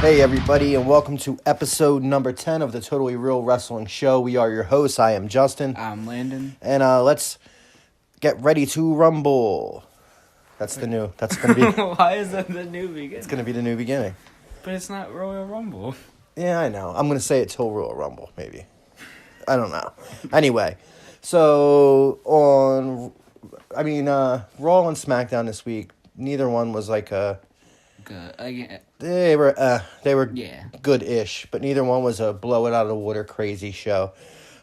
Hey everybody, and welcome to episode number 10 of the Totally Real Wrestling Show. We are your hosts. I am Justin. I'm Landon. And let's get ready to rumble. That's going to be... Why is that the new beginning? It's going to be the new beginning. But it's not Royal Rumble. Yeah, I know. I'm going to say it till Royal Rumble, maybe. I don't know. Anyway, so Raw and SmackDown this week, neither one was like a... Good. They were Yeah. good-ish, but neither one was a blow it out of the water crazy show.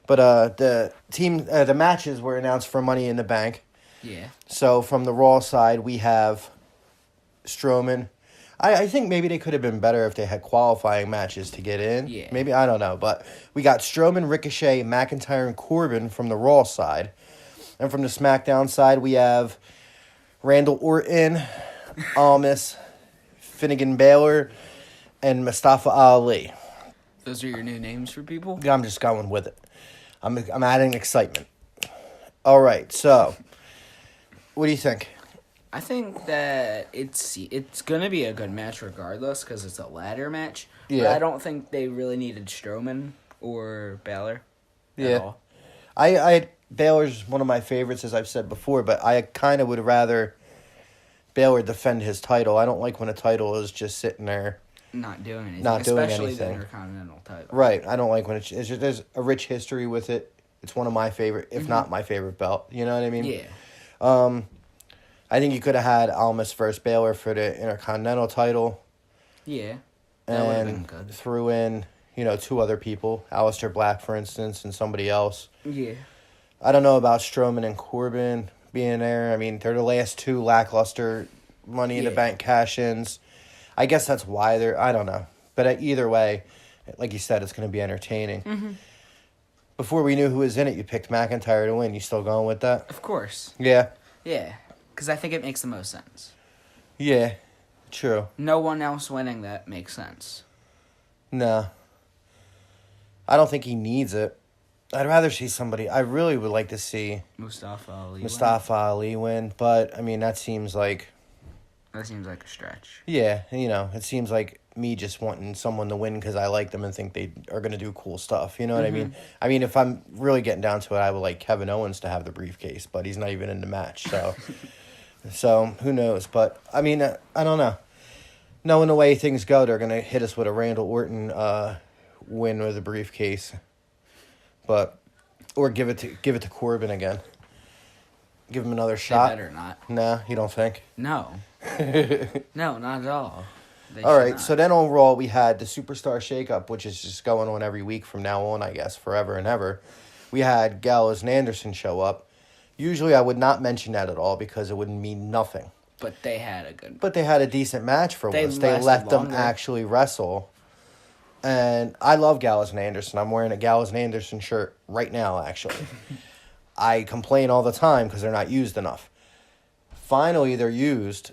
But the matches were announced for Money in the Bank. Yeah. So from the Raw side, we have Strowman. I think maybe they could have been better if they had qualifying matches to get in. Yeah. Maybe, I don't know. But we got Strowman, Ricochet, McIntyre, and Corbin from the Raw side. And from the SmackDown side, we have Randall Orton, Almas, Finnegan Balor, and Mustafa Ali. Those are your new names for people? I'm just going with it. I'm adding excitement. All right, so what do you think? I think that it's going to be a good match regardless because it's a ladder match. Yeah. But I don't think they really needed Strowman or Balor at all. Balor's one of my favorites, as I've said before, but I kind of would rather Balor defend his title. I don't like when a title is just sitting there. Not doing anything. Especially Especially the Intercontinental title. Right. I don't like when it's just, there's a rich history with it. It's one of my favorite, if not my favorite belt. You know what I mean? Yeah. I think you could have had Almas versus Balor for the Intercontinental title. Yeah. That would have been And good. threw in, two other people. Aleister Black, for instance, and somebody else. Yeah. I don't know about Strowman and Corbin being there. I mean, they're the last two lackluster Money in the Bank cash-ins. I guess that's why I don't know. But either way, like you said, it's going to be entertaining. Mm-hmm. Before we knew who was in it, you picked McIntyre to win. You still going with that? Of course. Yeah. Yeah. Because I think it makes the most sense. Yeah. True. No one else winning that makes sense. No. I don't think he needs it. I'd rather see somebody... I really would like to see... Mustafa Ali win. But, I mean, that seems like... That seems like a stretch. Yeah, it seems like me just wanting someone to win because I like them and think they are going to do cool stuff. You know what I mean? I mean, if I'm really getting down to it, I would like Kevin Owens to have the briefcase, but he's not even in the match. So, who knows? But, I mean, I don't know. Knowing the way things go, they're going to hit us with a Randall Orton win with a briefcase. Or give it to Corbin again. Give him another shot. They better not. Nah, you don't think? No. No, not at all. All right, so then on Raw, we had the Superstar Shakeup, which is just going on every week from now on, I guess, forever and ever. We had Gallows and Anderson show up. Usually I would not mention that at all because it would mean nothing. But they had a decent match for once. They lasted let them longer. actually wrestle. And I love Gallows and Anderson. I'm wearing a Gallows and Anderson shirt right now, actually. I complain all the time because they're not used enough. Finally, they're used.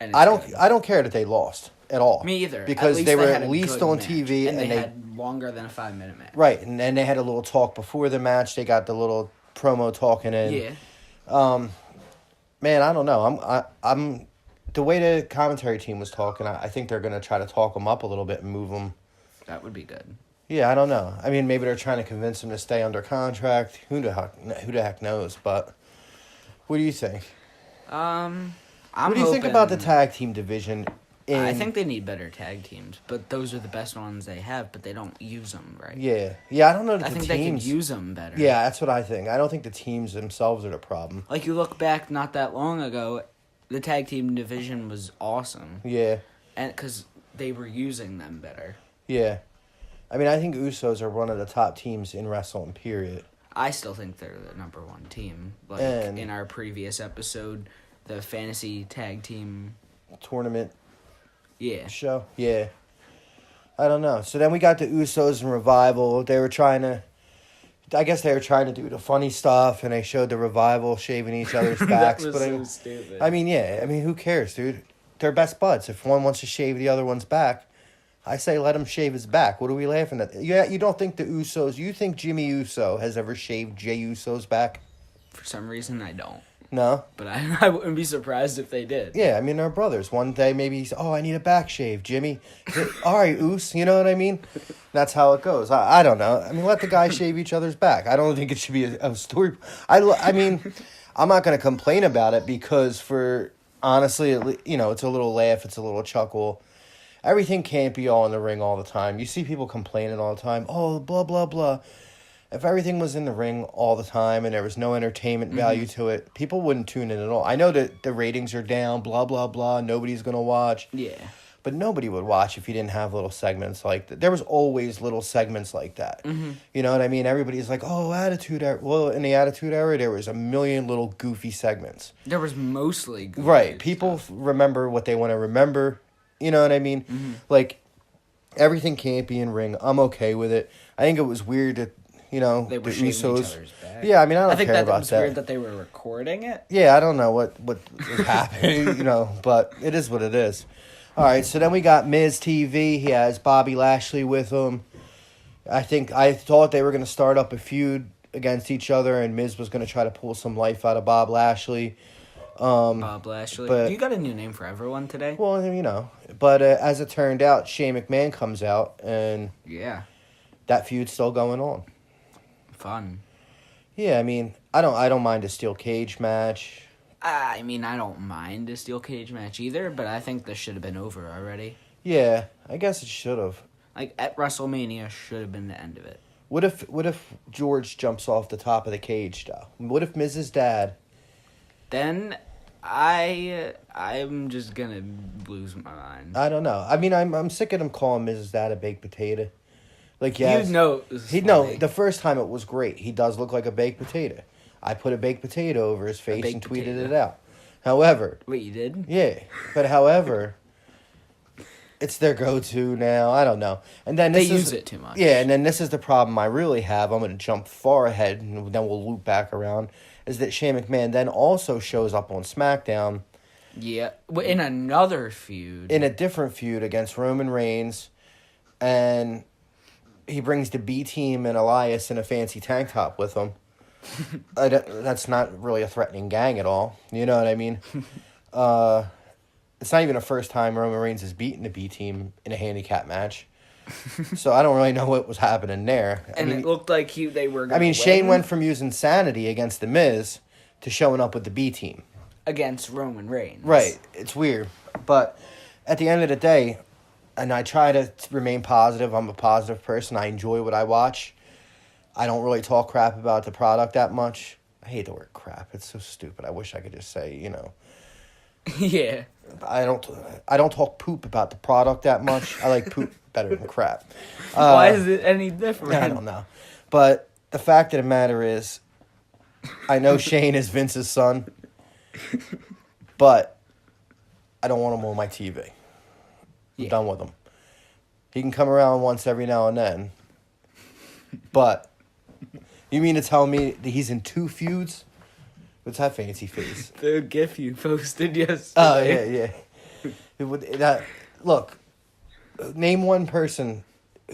And I don't care that they lost at all. Me either. Because they were at least on match. TV and they had longer than a 5-minute match. Right, and then they had a little talk before the match. They got the little promo talking in. Yeah. Man, I don't know. I'm the way the commentary team was talking. I think they're gonna try to talk them up a little bit and move them. That would be good. Yeah, I don't know. I mean, maybe they're trying to convince him to stay under contract. Who the heck knows? But what do you think? What do you think about the tag team division? I think they need better tag teams, but those are the best ones they have. But they don't use them right. Yeah. I don't know. That I think they could use them better. Yeah, that's what I think. I don't think the teams themselves are the problem. Like you look back, not that long ago, the tag team division was awesome. Yeah. And because they were using them better. Yeah. I mean, I think Usos are one of the top teams in wrestling, period. I still think they're the number one team. Like in our previous episode, the fantasy tag team tournament show. Yeah. I don't know. So then we got the Usos and Revival. They were trying to do the funny stuff, and they showed the Revival shaving each other's backs. That was so stupid. I mean, yeah. I mean, who cares, dude? They're best buds. If one wants to shave the other one's back, I say let him shave his back. What are we laughing at? Yeah, you don't think the Usos... You think Jimmy Uso has ever shaved Jey Uso's back? For some reason, I don't. No? But I wouldn't be surprised if they did. Yeah, I mean, they're brothers. One day maybe he's, I need a back shave, Jimmy. All right, Oos, you know what I mean? That's how it goes. I don't know. I mean, let the guys shave each other's back. I don't think it should be a story. I mean, I'm not going to complain about it because honestly, it's a little laugh, it's a little chuckle. Everything can't be all in the ring all the time. You see people complaining all the time. Oh, blah, blah, blah. If everything was in the ring all the time and there was no entertainment value to it, people wouldn't tune in at all. I know that the ratings are down, blah, blah, blah. Nobody's going to watch. Yeah. But nobody would watch if you didn't have little segments like that. There was always little segments like that. Mm-hmm. You know what I mean? Everybody's like, Attitude Era. Well, in the Attitude Era, there was a million little goofy segments. There was mostly goofy Right. People remember what they want to remember. You know what I mean? Mm-hmm. Like, everything can't be in ring. I'm okay with it. I think it was weird that, they were shaving each other's back. Yeah, I mean, I think care about that. I think that was weird that they were recording it. Yeah, I don't know what was happening, but it is what it is. All right, so then we got Miz TV. He has Bobby Lashley with him. I thought they were going to start up a feud against each other, and Miz was going to try to pull some life out of Bob Lashley. Bob Lashley. But you got a new name for everyone today? Well, but as it turned out, Shane McMahon comes out, and that feud's still going on. Fun. Yeah, I mean, I don't mind a steel cage match. I mean, I don't mind a steel cage match either, but I think this should have been over already. Yeah, I guess it should have. Like, at WrestleMania should have been the end of it. What if George jumps off the top of the cage, though? What if Mrs. Dad? Then I'm just gonna lose my mind. I don't know. I mean, I'm sick of him calling Mrs. Dad a baked potato. Like, yes, the first time it was great. He does look like a baked potato. I put a baked potato over his face and tweeted it out. However... Wait, you did? Yeah. But however, it's their go-to now. I don't know. And then they use it too much. Yeah, and then this is the problem I really have. I'm going to jump far ahead, and then we'll loop back around, is that Shane McMahon then also shows up on SmackDown. Yeah. In another feud. In a different feud against Roman Reigns. And he brings the B-Team and Elias in a fancy tank top with him. That's not really a threatening gang at all. You know what I mean? It's not even the first time Roman Reigns has beaten the B-Team in a handicap match. So I don't really know what was happening there. And it looked like they were going to win. Shane went from using Sanity against The Miz to showing up with the B-Team. Against Roman Reigns. Right. It's weird. But at the end of the day, and I try to remain positive. I'm a positive person. I enjoy what I watch. I don't really talk crap about the product that much. I hate the word crap. It's so stupid. I wish I could just say, Yeah. I don't talk poop about the product that much. I like poop better than crap. Why is it any different? I don't know. But the fact of the matter is, I know Shane is Vince's son, but I don't want him on my TV. I'm done with him. He can come around once every now and then, but you mean to tell me that he's in 2 feuds? What's that fancy face? The GIF you posted yesterday. Oh, yeah. Look, name one person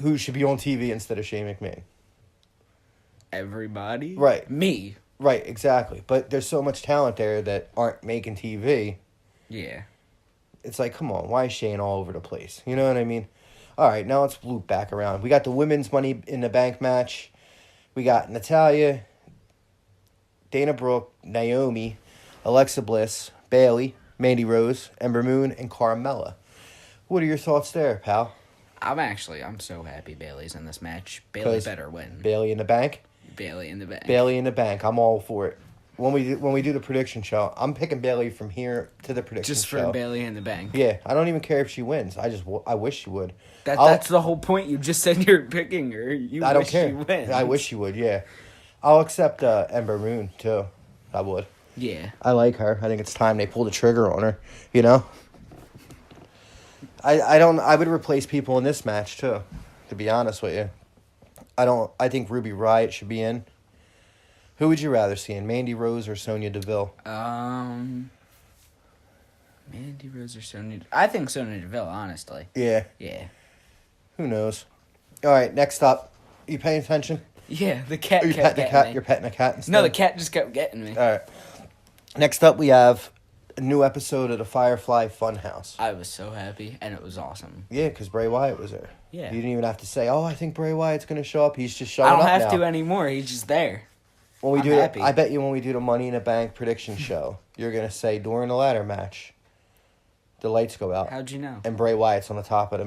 who should be on TV instead of Shane McMahon. Everybody? Right. Me. Right, exactly. But there's so much talent there that aren't making TV. Yeah. It's like, come on, why is Shane all over the place? You know what I mean? All right, now let's loop back around. We got the women's Money in the Bank match. We got Natalya, Dana Brooke, Naomi, Alexa Bliss, Bayley, Mandy Rose, Ember Moon, and Carmella. What are your thoughts there, pal? I'm so happy Bayley's in this match. Bayley better win. Bayley in the bank? Bayley in the bank. Bayley in the bank. I'm all for it. When we do the prediction show, I'm picking Bayley from here to the prediction show. Just for Bayley in the bank. Yeah, I don't even care if she wins. I wish she would. That's the whole point. You just said you're picking her. I don't care. She wins. I wish she would. Yeah, I'll accept Ember Moon too. I would. Yeah. I like her. I think it's time they pull the trigger on her. You know. I would replace people in this match too. To be honest with you, I think Ruby Riott should be in. Who would you rather see in, Mandy Rose or Sonya Deville? Mandy Rose or Sonya... I think Sonya Deville, honestly. Yeah. Yeah. Who knows? All right, next up. You paying attention? Yeah, the cat kept getting me. You're petting a cat instead? No, the cat just kept getting me. All right. Next up, we have a new episode of the Firefly Funhouse. I was so happy, and it was awesome. Yeah, because Bray Wyatt was there. Yeah. You didn't even have to say, "Oh, I think Bray Wyatt's going to show up." He's just showing up now. I don't have to anymore. He's just there. When we I'm do happy. I bet you when we do the Money in the Bank prediction show, you're going to say during the ladder match, the lights go out. How'd you know? And Bray Wyatt's on the top of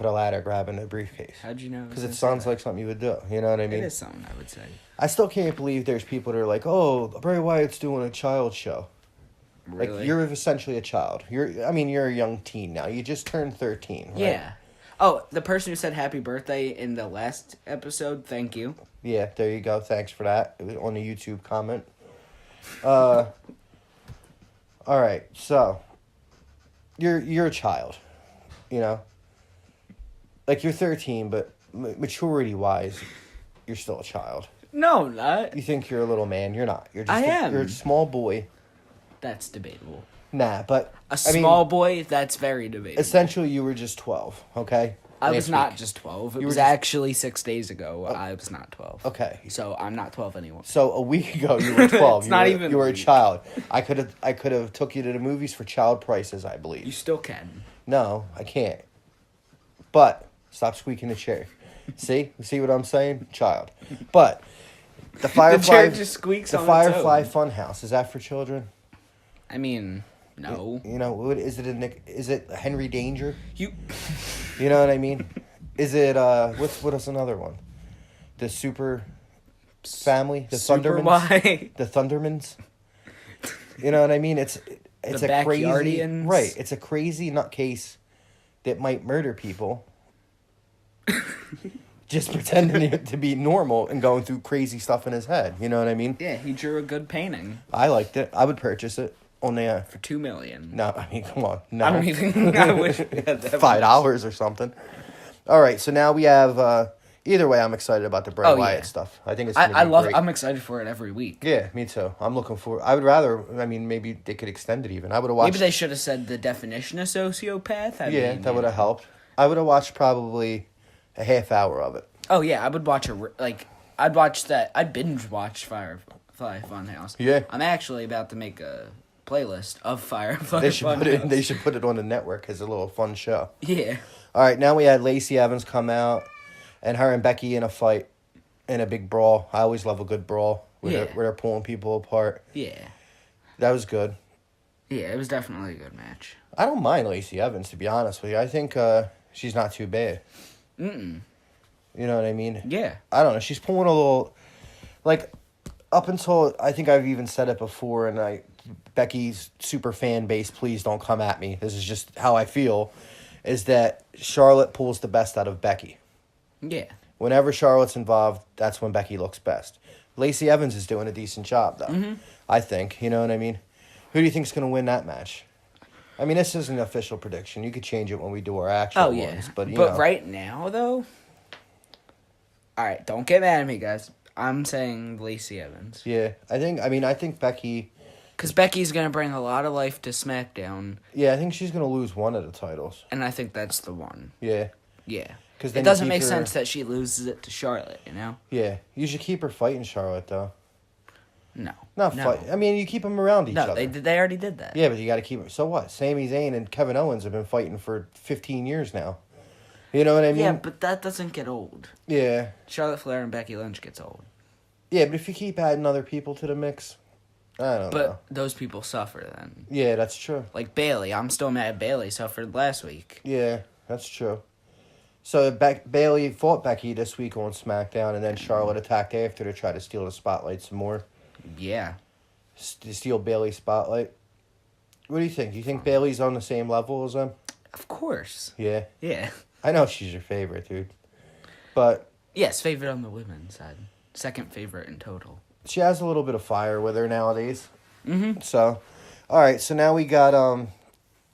the ladder grabbing the briefcase. How'd you know? Because it sounds like something you would do. You know what I mean? It is something I would say. I still can't believe there's people that are like, "Oh, Bray Wyatt's doing a child show." Really? Like, you're essentially a child. You're a young teen now. You just turned 13, right? Yeah. Oh, the person who said happy birthday in the last episode, thank you. Yeah, there you go. Thanks for that. It was on the YouTube comment. All right, so you're a child, you know? Like, you're 13, but maturity-wise, you're still a child. No, not. You think you're a little man. You're not. You're just am. You're a small boy. That's debatable. Nah, but... A small boy, that's very debatable. Essentially, you were just 12, okay? I was not week. just 12. It You was were just- actually 6 days ago. I was not 12. Okay. So I'm not 12 anymore. So a week ago, you were 12. It's not even You were a a week. child. I could have took you to the movies for child prices, I believe. You still can. No, I can't. But stop squeaking the chair. See what I'm saying? Child. But the Firefly. chair just squeaks The on Firefly its own. Funhouse, is that for children? I mean, no. You know, is it Henry Danger? You. You know what I mean? Is it what is another one? The Super Family, the Super Thundermans. why? The Thundermans. You know what I mean? It's The a crazy Backyardians? right. It's a crazy nutcase that might murder people. Just pretending to be normal and going through crazy stuff in his head. You know what I mean? Yeah, he drew a good painting I liked it. I would purchase it. Only for $2 million. no, I mean, come on, no. I don't even. I wish we had that. $5 or something. All right, so now we have. Either way, I'm excited about the Bray Oh, Wyatt yeah. stuff. I think it's. Gonna be great. I'm excited for it every week. Yeah, me too. I'm looking for. I would rather. I mean, maybe they could extend it even. I would have watched. Maybe they should have said the definition of sociopath. I Yeah, mean, that would have you know. helped. I would have watched probably a half hour of it. Oh yeah, I would watch I'd watch that. I'd binge watch Firefly Funhouse. Yeah. I'm actually about to make a playlist of Firefly They should Funhouse. put it. They should put it on the network as a little fun show. Yeah. All right, now we had Lacey Evans come out, and her and Becky in a fight, in a big brawl. I always love a good brawl where they're pulling people apart. Yeah. That was good. Yeah, it was definitely a good match. I don't mind Lacey Evans, to be honest with you. I think she's not too bad. Mm-mm. You know what I mean? Yeah. I don't know. She's pulling a little, like, up until I think I've even said it before, and Becky's super fan base, please don't come at me. This is just how I feel. Is that Charlotte pulls the best out of Becky. Yeah. Whenever Charlotte's involved, that's when Becky looks best. Lacey Evans is doing a decent job, though. Mm-hmm. I think. You know what I mean? Who do you think's going to win that match? I mean, this isn't an official prediction. You could change it when we do our actual ones. But, you know. right now, though... All right, don't get mad at me, guys. I'm saying Lacey Evans. Yeah, I think Becky... Because Becky's going to bring a lot of life to SmackDown. Yeah, I think she's going to lose one of the titles. And I think that's the one. Yeah. Yeah. 'Cause It then doesn't you make keep her- sense that she loses it to Charlotte, you know? Yeah. You should keep her fighting Charlotte, though. No. Not no. fight. I mean, you keep them around each No, other. they already did that. Yeah, but you got to keep them. So what? Sami Zayn and Kevin Owens have been fighting for 15 years now. You know what I mean? Yeah, but that doesn't get old. Yeah. Charlotte Flair and Becky Lynch gets old. Yeah, but if you keep adding other people to the mix, I don't know. But those people suffer then. Yeah, that's true. Like Bailey. I'm still mad Bailey suffered last week. Yeah, that's true. So Bailey fought Becky this week on SmackDown, and then Charlotte attacked after to try to steal the spotlight some more. Yeah. To steal Bailey's spotlight. What do you think? Do you think Bailey's on the same level as them? Of course. Yeah. Yeah. I know she's your favorite, dude. But Yes, favorite on the women's side. Second favorite in total. she has a little bit of fire with her nowadays. Mm-hmm. So, all right. So now we got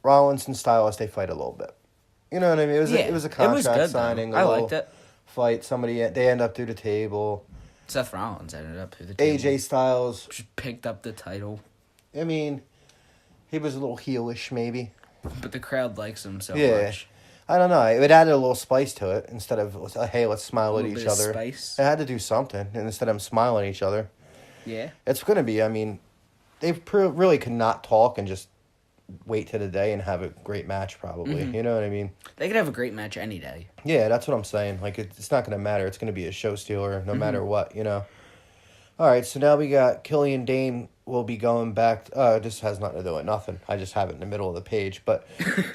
Rollins and Styles. They fight a little bit. You know what I mean? It was a contract good, signing. though. A I little liked it. Fight. They end up through the table. Seth Rollins ended up through the table. AJ Styles. Just picked up the title. I mean, he was a little heelish, maybe. But the crowd likes him so Yeah. much. I don't know. It added a little spice to it instead of, hey, let's smile A at little each bit of other. spice. It had to do something, and instead of smiling at each other. Yeah. It's going to be, I mean, they really could not talk and just wait to the day and have a great match, probably. You know what I mean? They could have a great match any day. Yeah, that's what I'm saying. Like, it's not going to matter. It's going to be a show stealer no matter what, you know? All right, so now we got Killian Dane will be going back. This has nothing to do with nothing. I just have it in the middle of the page. But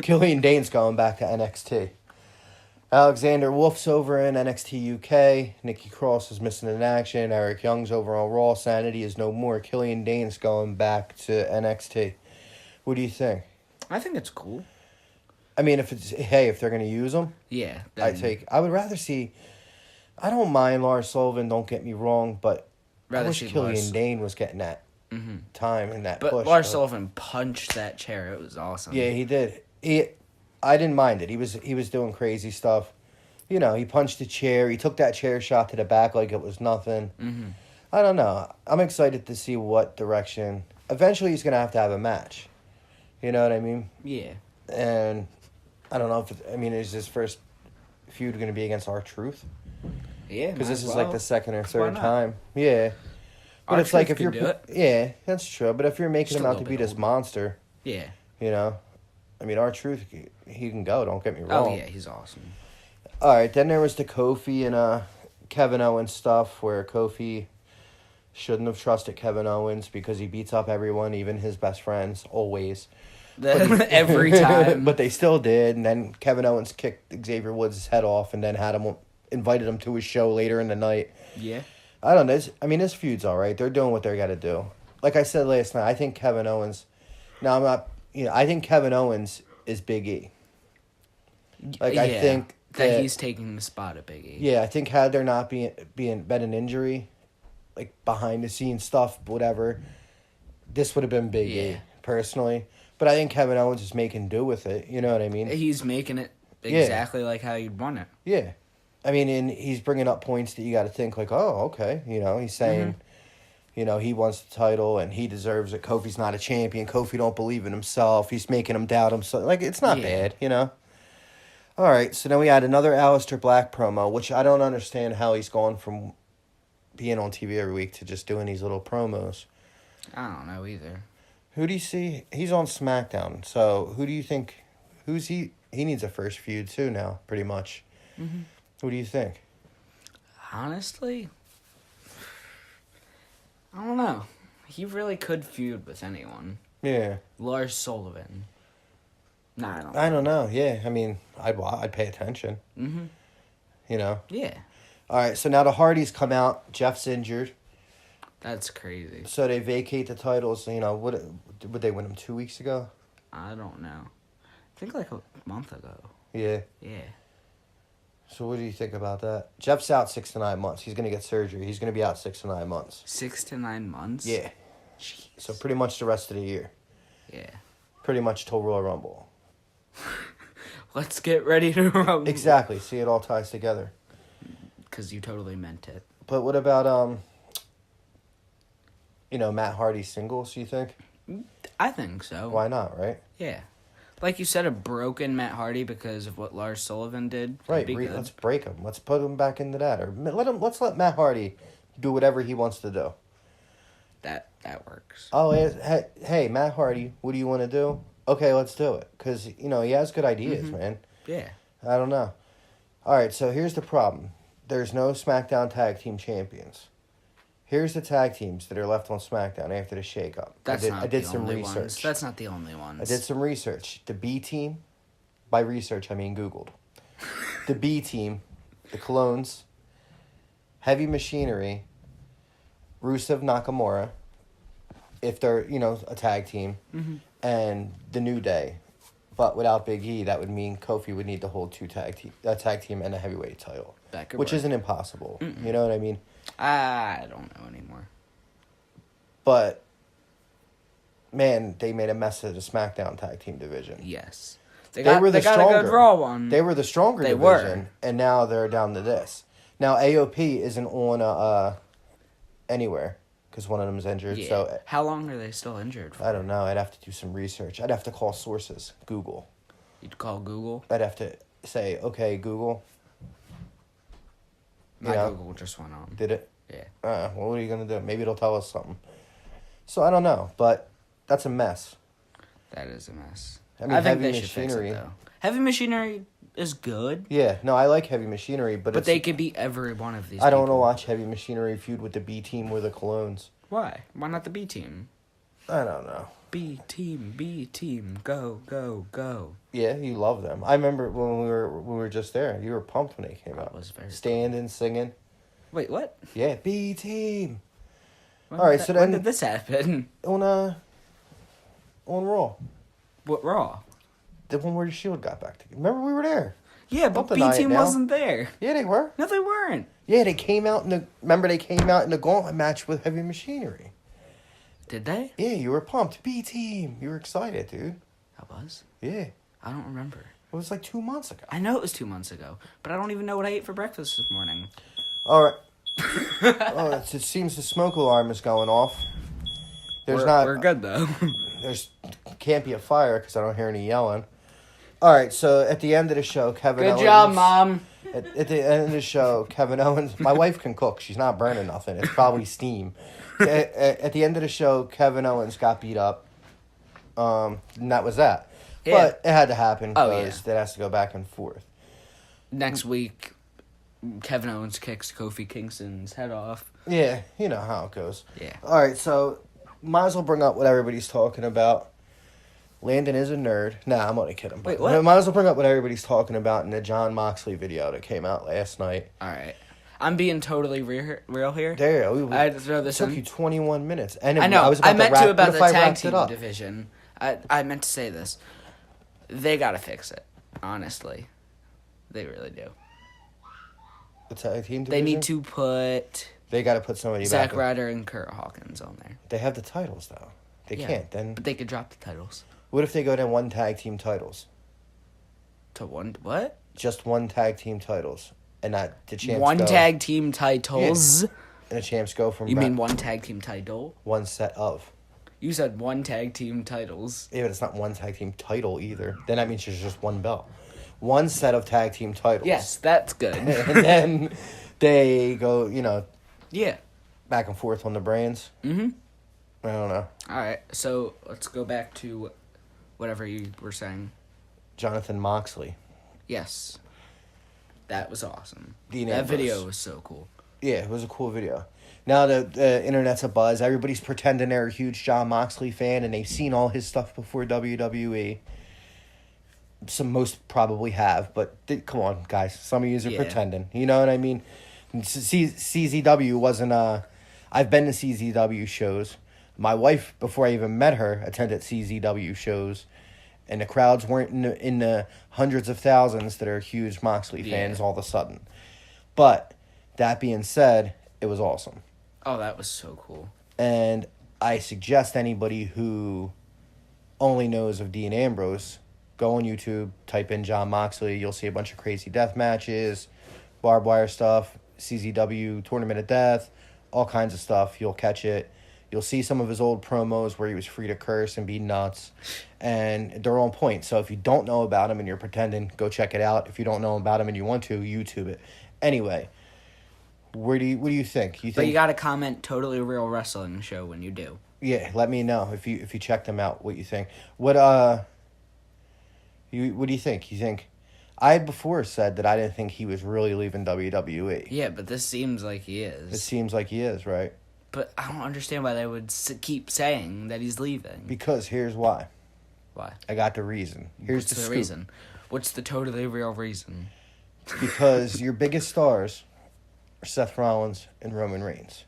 Killian Dane's going back to NXT. Alexander Wolf's over in NXT UK. Nikki Cross is missing in action. Eric Young's over on Raw. Sanity is no more. Killian Dane's going back to NXT. What do you think? I think it's cool. I mean, if they're going to use them, yeah, I would rather see. I don't mind Lars Sullivan. Don't get me wrong, but I wish Killian Dane was getting that time and that push. But Lars Sullivan punched that chair. It was awesome. Yeah, he did. I didn't mind it. He was doing crazy stuff. You know, he punched the chair. He took that chair shot to the back like it was nothing. I don't know. I'm excited to see what direction. Eventually, he's going to have a match. You know what I mean? Yeah. And I don't know is his first feud going to be against R-Truth? Yeah, because this is like the second or third time. Yeah. But R-Truth it's like if you're... do it. Yeah, that's true. But if you're making him out to be this monster... Yeah. You know? I mean, R-Truth, he can go, don't get me wrong. Oh, yeah, he's awesome. All right, then there was the Kofi and Kevin Owens stuff where Kofi shouldn't have trusted Kevin Owens because he beats up everyone, even his best friends, always. Every time. But they still did, and then Kevin Owens kicked Xavier Woods' head off and then invited him to his show later in the night. Yeah. I don't know. This feud's all right. They're doing what they got to do. Like I said last night, I think Kevin Owens... Now, I'm not... I think Kevin Owens is Big E. Like, I think... That he's taking the spot of Big E. Yeah, I think had there not been an injury, like behind-the-scenes stuff, whatever, this would have been Big E, personally. But I think Kevin Owens is making do with it. You know what I mean? He's making it exactly like how you'd want it. Yeah. I mean, and he's bringing up points that you got to think, like, oh, okay. You know, he's saying, he wants the title and he deserves it. Kofi's not a champion. Kofi don't believe in himself. He's making him doubt himself. Like, it's not bad, you know? All right, so then we had another Aleister Black promo, which I don't understand how he's gone from being on TV every week to just doing these little promos. I don't know either. Who do you see? He's on SmackDown, so who do you think... Who's he? He needs a first feud, too, now, pretty much. Who do you think? Honestly, I don't know. He really could feud with anyone. Yeah. Lars Sullivan. Nah, I don't know. Yeah, I mean, I'd pay attention. You know? Yeah. All right, so now the Hardys come out. Jeff's injured. That's crazy. So they vacate the titles. You know, would they win them 2 weeks ago? I don't know. I think like a month ago. Yeah. Yeah. So what do you think about that? Jeff's out 6 to 9 months. He's going to get surgery. He's going to be out 6 to 9 months. 6 to 9 months? Yeah. Jeez. So pretty much the rest of the year. Yeah. Pretty much till Royal Rumble. Let's get ready to rumble. Exactly. See, it all ties together. Because you totally meant it. But what about, Matt Hardy singles, you think? I think so. Why not, right? Yeah. Like you said, a broken Matt Hardy because of what Lars Sullivan did. Right. Let's break him. Let's put him back into that. Or let's let Matt Hardy do whatever he wants to do. That works. Oh, hey, Matt Hardy, what do you want to do? Okay, let's do it. Because, he has good ideas, man. Yeah. I don't know. All right, so here's the problem. There's no SmackDown Tag Team Champions. Here's the tag teams that are left on SmackDown after the shakeup. I did some research. That's not the only ones. I did some research. The B team, by research I mean Googled. The B team, the Clones, Heavy Machinery, Rusev Nakamura, if they're, a tag team, and the New Day. But without Big E, that would mean Kofi would need to hold a tag team and a heavyweight title. Which isn't impossible. You know what I mean? I don't know anymore. But, man, they made a mess of the SmackDown tag team division. Yes. They were the stronger. A good Raw one. They were the stronger division, and now they're down to this. Now, AOP isn't on anywhere because one of them is injured. Yeah. So how long are they still injured for? I don't know. I'd have to do some research. I'd have to call sources. Google. You'd call Google? I'd have to say, okay, Google. My Google just went on. Did it? Yeah. Well, what are you going to do? Maybe it'll tell us something. So I don't know, but that's a mess. That is a mess. I mean, I think Heavy they should fix Machinery. it, though. Heavy Machinery is good. Yeah, no, I like Heavy Machinery, but they could beat every one of these I don't want people. to watch Heavy Machinery feud with the B team or the Colognes. Why? Why not the B team? I don't know. B team, go, go, go. Yeah, you love them. I remember when we were just there. You were pumped when they came out. Was very standing, singing. Wait, what? Yeah, B team. When All right, so then when did this happen? On Raw, What Raw? the one where the Shield got back together. Remember we were there. Yeah, but Don't B deny it team now. wasn't there. Yeah, they were. No, they weren't. Yeah, they came out in the. Remember they came out in the gauntlet match with Heavy Machinery. Did they? Yeah, you were pumped. B team. You were excited, dude. I was. Yeah. I don't remember. It was like 2 months ago. I know it was 2 months ago, but I don't even know what I ate for breakfast this morning. All right. Oh, it seems the smoke alarm is going off. We're good though. There's can't be a fire because I don't hear any yelling. All right, so at the end of the show, Kevin Owens. Good job, Mom. At the end of the show, Kevin Owens. My wife can cook. She's not burning nothing. It's probably steam. At the end of the show, Kevin Owens got beat up. And that was that. Yeah. But it had to happen because yeah. it has to go back and forth. Next week, Kevin Owens kicks Kofi Kingston's head off. Yeah, you know how it goes. Yeah. All right, so might as well bring up what everybody's talking about. Landon is a nerd. Nah, I'm only kidding. Wait, what? Might as well bring up what everybody's talking about in the Jon Moxley video that came out last night. All right. I'm being totally real here. There you go. I had to throw this It took in. you 21 minutes. And I know. I meant to about the tag wrapped team it up? division. I meant to say this. They got to fix it. Honestly. They really do. The tag team division? They need to put They got to put somebody Zack back. Ryder and Kurt Hawkins on there. They have the titles, though. They can't. Then But they could drop the titles. what if they go to one tag team titles? To one what? Just one tag team titles. And not the champs One go, tag team titles. and the champs go from You mean one tag team title? one set of. You said one tag team titles. Yeah, but it's not one tag team title either. Then that means there's just one belt. One set of tag team titles. Yes, that's good. And then they go, Yeah. back and forth on the brands. Mm-hmm. I don't know. All right, so let's go back to whatever you were saying. Jonathan Moxley. Yes. That was awesome. Dean That Ambrose. video was so cool. Yeah, it was a cool video. Now the internet's abuzz. Everybody's pretending they're a huge Jon Moxley fan and they've seen all his stuff before WWE. Most probably have, but come on, guys. Some of you are pretending. You know what I mean? CZW wasn't I've been to CZW shows. My wife, before I even met her, attended CZW shows. And the crowds weren't in the hundreds of thousands that are huge Moxley fans all of a sudden. But that being said, it was awesome. Oh, that was so cool. And I suggest anybody who only knows of Dean Ambrose, go on YouTube, type in Jon Moxley. You'll see a bunch of crazy death matches, barbed wire stuff, CZW, Tournament of Death, all kinds of stuff. You'll catch it. You'll see some of his old promos where he was free to curse and be nuts. And they're on point. So if you don't know about him and you're pretending, go check it out. If you don't know about him and you want to, YouTube it. Anyway, what do you think? But you got to comment Totally Real Wrestling Show when you do. Yeah, let me know if you check them out, what you think. What do you think? You think I had before said that I didn't think he was really leaving WWE. Yeah, but this seems like he is. It seems like he is, right? But I don't understand why they would keep saying that he's leaving. Because here's why. Why? I got the reason. Here's What's the scoop. reason? What's the totally real reason? Because your biggest stars are Seth Rollins and Roman Reigns.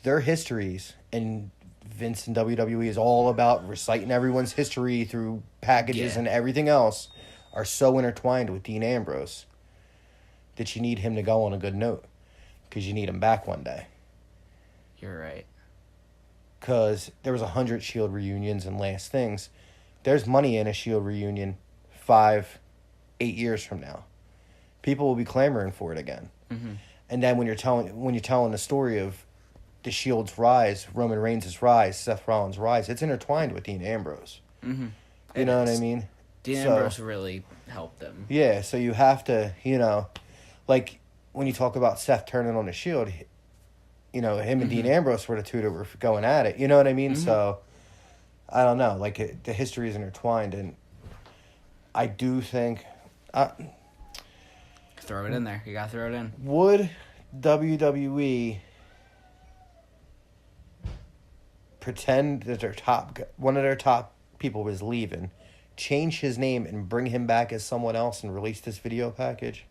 Their histories, and Vince and WWE is all about reciting everyone's history through packages and everything else, are so intertwined with Dean Ambrose that you need him to go on a good note. Because you need him back one day. You're right. Because there was 100 Shield reunions and last things. There's money in a Shield reunion 5-8 years from now. People will be clamoring for it again. Mm-hmm. And then when you're telling the story of the Shield's rise, Roman Reigns' rise, Seth Rollins' rise, it's intertwined with Dean Ambrose. Mm-hmm. You know what I mean? Dean Ambrose really helped them. Yeah, so you have to, like when you talk about Seth turning on the Shield, him and Dean Ambrose were the two that were going at it. You know what I mean? So, I don't know. Like, the history is intertwined, and I do think... throw it in there. You gotta throw it in. Would WWE pretend that one of their top people was leaving, change his name, and bring him back as someone else and release this video package?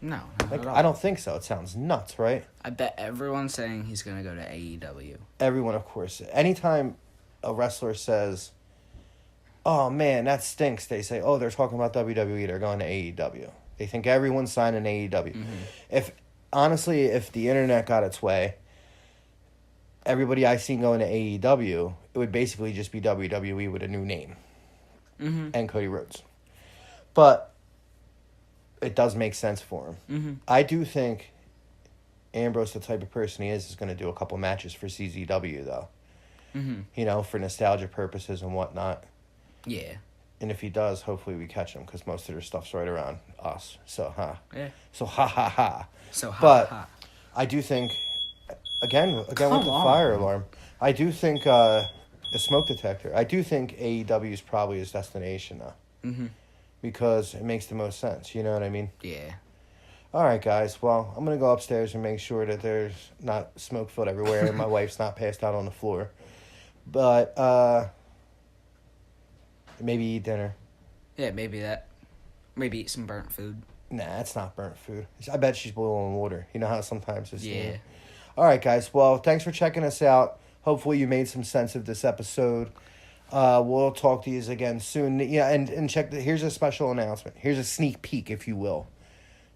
No, not at all. I don't think so. It sounds nuts, right? I bet everyone's saying he's gonna go to AEW. Everyone, of course. Anytime a wrestler says, "Oh man, that stinks," they say, "Oh, they're talking about WWE. They're going to AEW." They think everyone's signing AEW. If the internet got its way, everybody I seen going to AEW, it would basically just be WWE with a new name and Cody Rhodes. But it does make sense for him. I do think Ambrose, the type of person he is going to do a couple matches for CZW, though. For nostalgia purposes and whatnot. Yeah. And if he does, hopefully we catch him, because most of their stuff's right around us. So, Yeah. So, ha, ha, ha. So, ha, but ha. I do think, again with the fire alarm, I do think the smoke detector, I do think AEW is probably his destination, though. Because it makes the most sense. You know what I mean? Yeah. All right, guys. Well, I'm going to go upstairs and make sure that there's not smoke filled everywhere and my wife's not passed out on the floor. But, maybe eat dinner. Yeah, maybe that. Maybe eat some burnt food. Nah, it's not burnt food. I bet she's boiling water. You know how sometimes it's... Yeah. All right, guys. Well, thanks for checking us out. Hopefully you made some sense of this episode. We'll talk to you again soon. Yeah, and check... Here's a special announcement. Here's a sneak peek, if you will.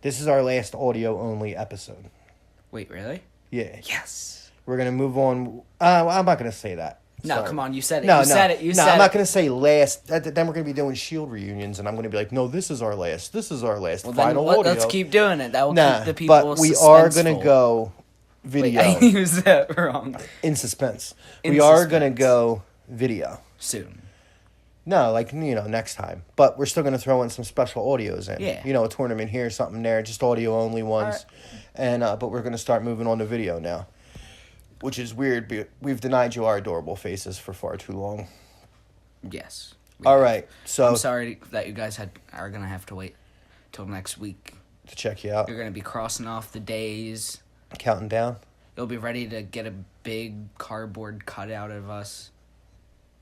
This is our last audio-only episode. Wait, really? Yeah. Yes. We're going to move on... I'm not going to say that. No, Sorry. come on, you said it. No, you said it. You said it. I'm not going to say last. Then we're going to be doing Shield reunions, and I'm going to be like, no, this is our last. This is our last. Well, final then, audio. let's keep doing it. That will keep the people but we are going to go video. Wait, I used that wrong. In suspense. We are going to go video. Soon. No, next time. But we're still going to throw in some special audios in. Yeah. A tournament here, something there, just audio-only ones. Right. And but we're going to start moving on to video now. Which is weird, but we've denied you our adorable faces for far too long. Yes. All right, so... I'm sorry that you guys are going to have to wait till next week. To check you out. You're going to be crossing off the days. Counting down. You'll be ready to get a big cardboard cutout of us.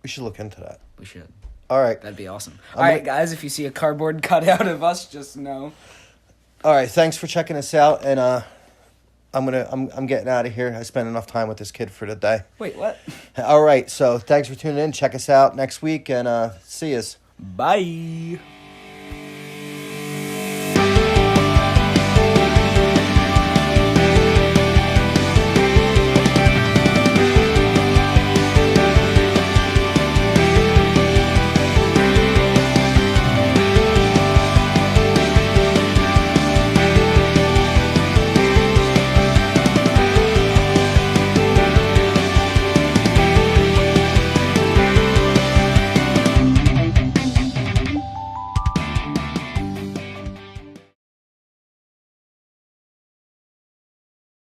We should look into that. We should. All right. That'd be awesome. All right, guys, if you see a cardboard cutout of us, just know. All right, thanks for checking us out, and... I'm getting out of here. I spent enough time with this kid for the day. Wait, what? All right, so thanks for tuning in. Check us out next week, and see us. Bye.